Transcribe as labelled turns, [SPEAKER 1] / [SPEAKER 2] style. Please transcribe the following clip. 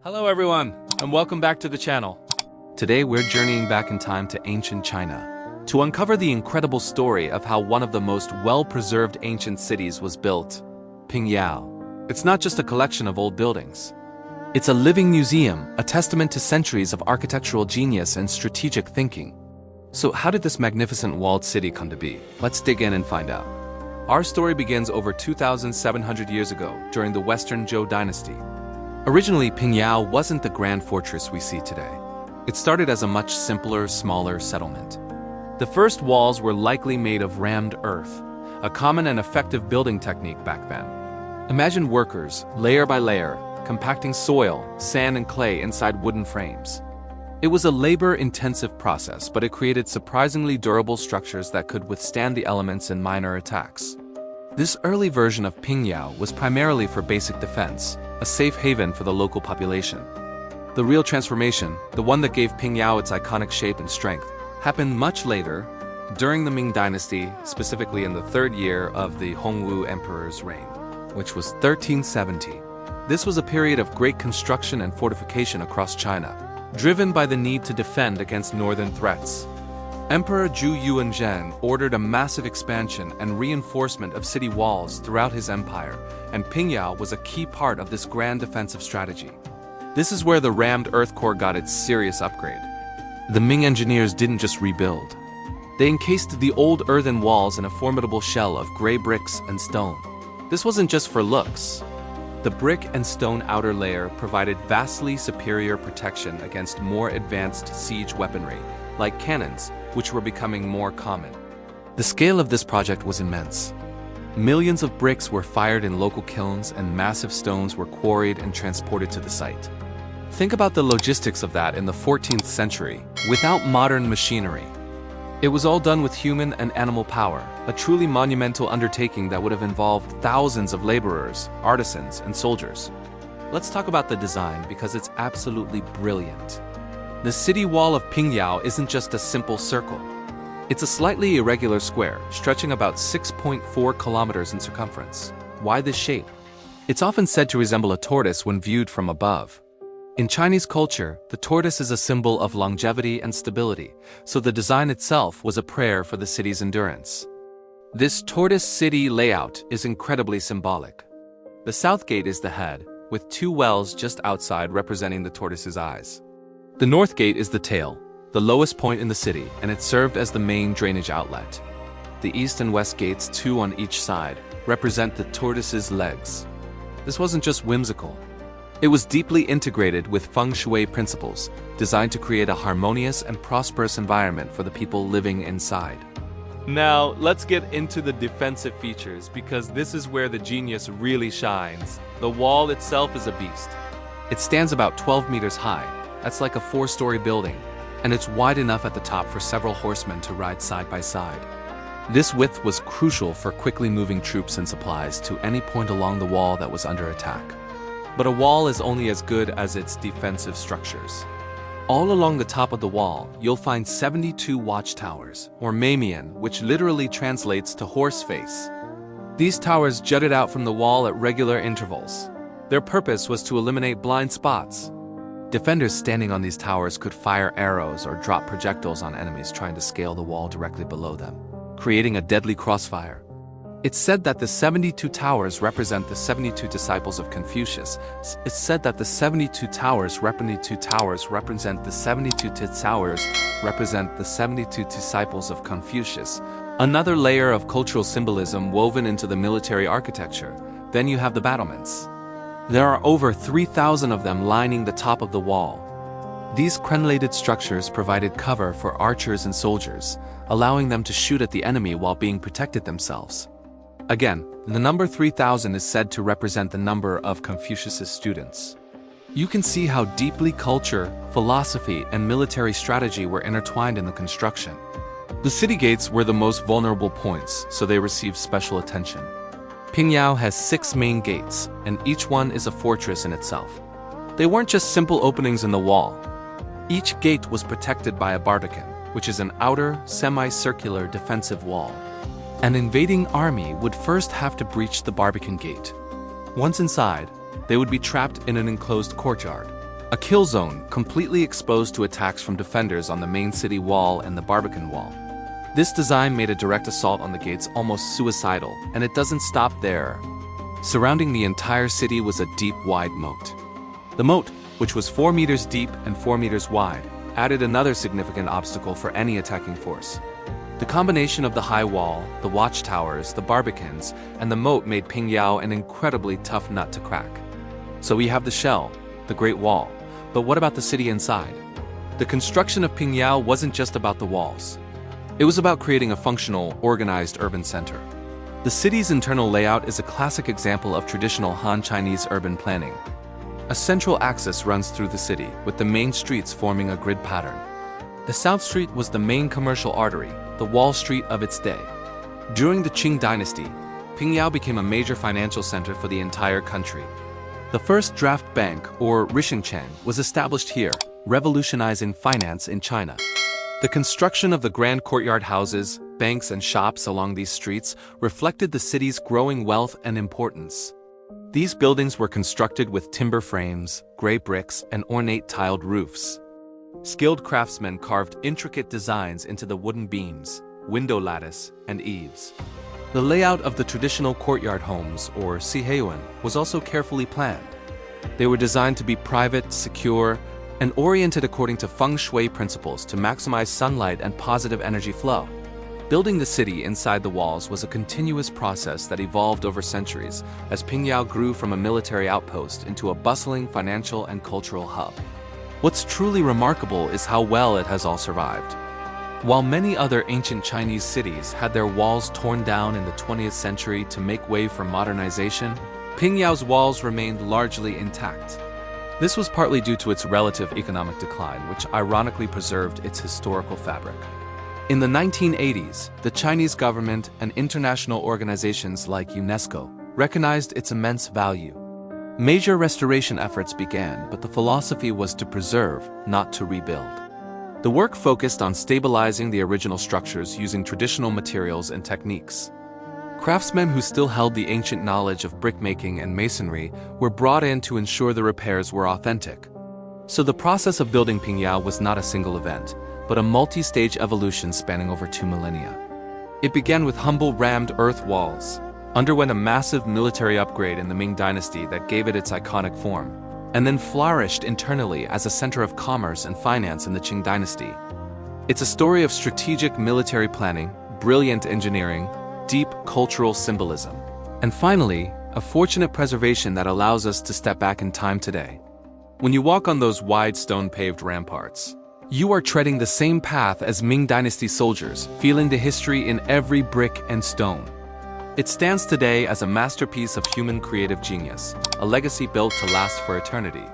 [SPEAKER 1] Hello everyone, and welcome back to the channel. Today we're journeying back in time to ancient China to uncover the incredible story of how one of the most well-preserved ancient cities was built, Pingyao. It's not just a collection of old buildings. It's a living museum, a testament to centuries of architectural genius and strategic thinking. So how did this magnificent walled city come to be? Let's dig in and find out. Our story begins over 2,700 years ago, during the Western Zhou dynasty. Originally, Pingyao wasn't the grand fortress we see today. It started as a much simpler, smaller settlement. The first walls were likely made of rammed earth, a common and effective building technique back then. Imagine workers, layer by layer, compacting soil, sand and clay inside wooden frames. It was a labor-intensive process, but it created surprisingly durable structures that could withstand the elements and minor attacks. This early version of Pingyao was primarily for basic defense, a safe haven for the local population. The real transformation, the one that gave Pingyao its iconic shape and strength, happened much later, during the Ming dynasty, specifically in the third year of the Hongwu Emperor's reign, which was 1370. This was a period of great construction and fortification across China, driven by the need to defend against northern threats. Emperor Zhu Yuanzhang ordered a massive expansion and reinforcement of city walls throughout his empire, and Pingyao was a key part of this grand defensive strategy. This is where the rammed earth core got its serious upgrade. The Ming engineers didn't just rebuild. They encased the old earthen walls in a formidable shell of gray bricks and stone. This wasn't just for looks. The brick and stone outer layer provided vastly superior protection against more advanced siege weaponry, like cannons, which were becoming more common. The scale of this project was immense. Millions of bricks were fired in local kilns and massive stones were quarried and transported to the site. Think about the logistics of that in the 14th century, without modern machinery. It was all done with human and animal power, a truly monumental undertaking that would have involved thousands of laborers, artisans, and soldiers. Let's talk about the design because it's absolutely brilliant. The city wall of Pingyao isn't just a simple circle. It's a slightly irregular square, stretching about 6.4 kilometers in circumference. Why this shape? It's often said to resemble a tortoise when viewed from above. In Chinese culture, the tortoise is a symbol of longevity and stability, so the design itself was a prayer for the city's endurance. This tortoise city layout is incredibly symbolic. The south gate is the head, with two wells just outside representing the tortoise's eyes. The north gate is the tail, the lowest point in the city, and it served as the main drainage outlet. The east and west gates, two on each side, represent the tortoise's legs. This wasn't just whimsical. It was deeply integrated with feng shui principles, designed to create a harmonious and prosperous environment for the people living inside. Now, let's get into the defensive features because this is where the genius really shines. The wall itself is a beast. It stands about 12 meters high. That's like a 4-story building, and it's wide enough at the top for several horsemen to ride side by side. This width was crucial for quickly moving troops and supplies to any point along the wall that was under attack. But a wall is only as good as its defensive structures. All along the top of the wall, you'll find 72 watchtowers, or maimian, which literally translates to horse face. These towers jutted out from the wall at regular intervals. Their purpose was to eliminate blind spots. Defenders standing on these towers could fire arrows or drop projectiles on enemies trying to scale the wall directly below them, creating a deadly crossfire. It's said that the 72 towers represent the 72 disciples of Confucius. It's said that the 72 towers represent the 72 disciples of Confucius. Another layer of cultural symbolism woven into the military architecture. Then you have the battlements. There are over 3,000 of them lining the top of the wall. These crenellated structures provided cover for archers and soldiers, allowing them to shoot at the enemy while being protected themselves. Again, the number 3,000 is said to represent the number of Confucius's students. You can see how deeply culture, philosophy, and military strategy were intertwined in the construction. The city gates were the most vulnerable points, so they received special attention. Pingyao has 6 main gates, and each one is a fortress in itself. They weren't just simple openings in the wall. Each gate was protected by a barbican, which is an outer, semicircular defensive wall. An invading army would first have to breach the barbican gate. Once inside, they would be trapped in an enclosed courtyard, a kill zone completely exposed to attacks from defenders on the main city wall and the Barbican Wall. This design made a direct assault on the gates almost suicidal, and it doesn't stop there. Surrounding the entire city was a deep, wide moat. The moat, which was 4 meters deep and 4 meters wide, added another significant obstacle for any attacking force. The combination of the high wall, the watchtowers, the barbicans, and the moat made Pingyao an incredibly tough nut to crack. So we have the shell, the Great Wall, but what about the city inside? The construction of Pingyao wasn't just about the walls. It was about creating a functional, organized urban center. The city's internal layout is a classic example of traditional Han Chinese urban planning. A central axis runs through the city, with the main streets forming a grid pattern. The South Street was the main commercial artery, the Wall Street of its day. During the Qing dynasty, Pingyao became a major financial center for the entire country. The first draft bank, or Rishincheng, was established here, revolutionizing finance in China. The construction of the grand courtyard houses, banks, and shops along these streets reflected the city's growing wealth and importance. These buildings were constructed with timber frames, gray bricks, and ornate tiled roofs. Skilled craftsmen carved intricate designs into the wooden beams, window lattice, and eaves. The layout of the traditional courtyard homes, or siheyuan, was also carefully planned. They were designed to be private, secure, and oriented according to feng shui principles to maximize sunlight and positive energy flow. Building the city inside the walls was a continuous process that evolved over centuries as Pingyao grew from a military outpost into a bustling financial and cultural hub. What's truly remarkable is how well it has all survived. While many other ancient Chinese cities had their walls torn down in the 20th century to make way for modernization, Pingyao's walls remained largely intact. This was partly due to its relative economic decline, which ironically preserved its historical fabric. In the 1980s, the Chinese government and international organizations like UNESCO recognized its immense value. Major restoration efforts began, but the philosophy was to preserve, not to rebuild. The work focused on stabilizing the original structures using traditional materials and techniques. Craftsmen who still held the ancient knowledge of brickmaking and masonry were brought in to ensure the repairs were authentic. So the process of building Pingyao was not a single event, but a multi-stage evolution spanning over 2 millennia. It began with humble rammed earth walls, underwent a massive military upgrade in the Ming dynasty that gave it its iconic form, and then flourished internally as a center of commerce and finance in the Qing dynasty. It's a story of strategic military planning, brilliant engineering, deep cultural symbolism, and finally, a fortunate preservation that allows us to step back in time today. When you walk on those wide stone-paved ramparts, you are treading the same path as Ming Dynasty soldiers, feeling the history in every brick and stone. It stands today as a masterpiece of human creative genius, a legacy built to last for eternity.